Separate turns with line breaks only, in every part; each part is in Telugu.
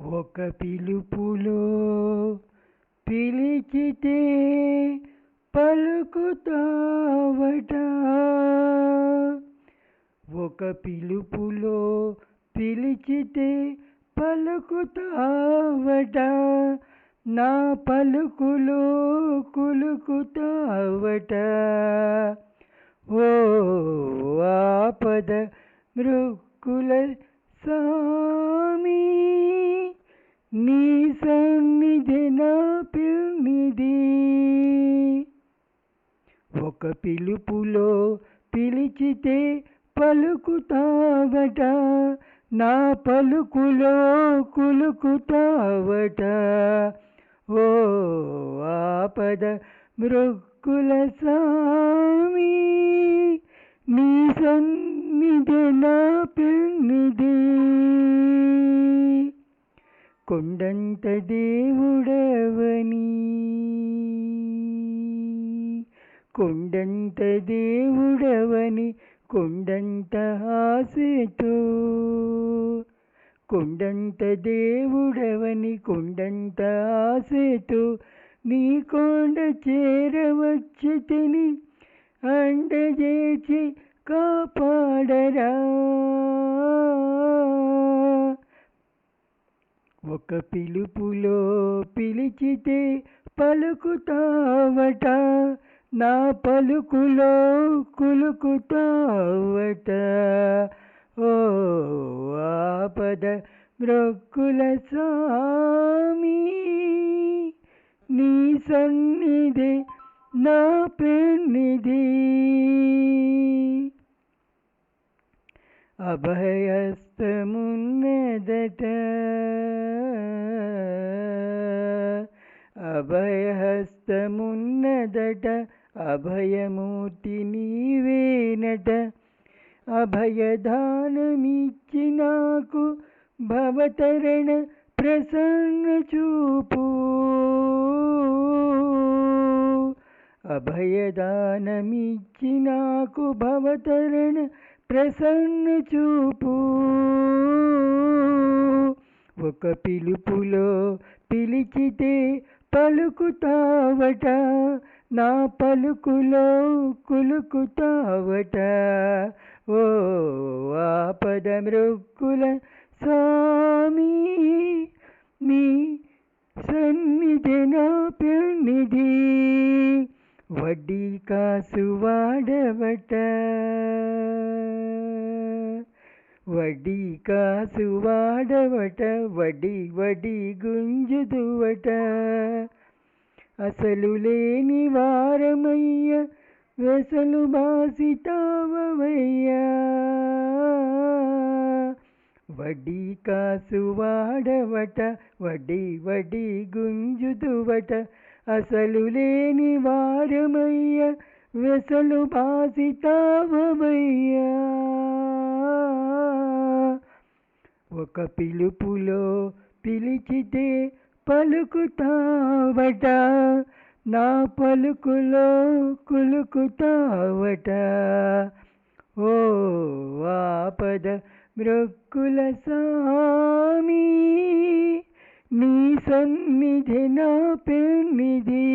ఒక పిలుపులో పిలిచితే పలుకుతావట. ఒక పిలుపులో పిలిచితే పలుకుతావట. నా పలుకులో కులుకుతావట. ఓ ఆపద మృక్కుల సామి, నీ సన్నిధి నా పిన్నిధి. ఒక పిలుపులో పిలిచితే పలుకుతావట. నా పలుకులో కులుకుతావట. ఓ ఆపద మృక్కుల సామి, నీ సన్నిధి నా పిన్నిధి. కొండంత దేవుడవని, కొండంత దేవుడవని, కొండంత ఆశతో, కొండంత దేవుడవని కొండంత ఆశతో నీ కొండ చేరవచ్చి తిని అండజేచి కాపాడరా. ఒక పిలుపులో పిలిచితే పలుకుతావట. నా పలుకులో కులుకుతావట. ఓ ఆపద మృక్కుల సామి, నీ సన్నిధి నా పెన్నిధి. అభయహస్తమున్నదట, అభయహస్తమున్నదట, అభయమూర్తి నీవేనట. అభయదానమిచ్చి నాకు భవతరణ ప్రసన్న చూపు. అభయదానమిచ్చి నాకు భవతరణ ప్రసన్న చూపు. ఒక పిలుపులో పిలిచితే పలుకుతావట. నా పలుకులో కులుకుతావట. ఓ ఆపద మృక్కుల సామి, నీ సన్నిధి నా పెన్నిధి. వడ్డీ కాసు వాడవట, వడ్డీ కాసు వాడవట, వడ్డీ వడ్డీ గుంజుదువట. అసలు లేని వారమయ్య, వెసలు బాసితావయ్యా. వడ్డీ కాసు వాడవట, వడ్డీ వడ్డీ గుంజుదువట. అసలు లేని వారమయ్య, వెసలు బాసితావయ్యా. ఒక పిలుపులో పిలిచితే పలుకుతావట. నా పలుకులో కులుకుతావట. ఓ ఆపద మృక్కుల సామి, నీ సన్నిధి నా పెన్నిధి.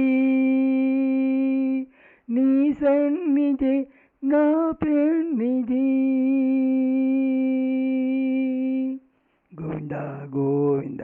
నీ సన్నిధి నా పెన్నిధి. గోవిందా గోవింద.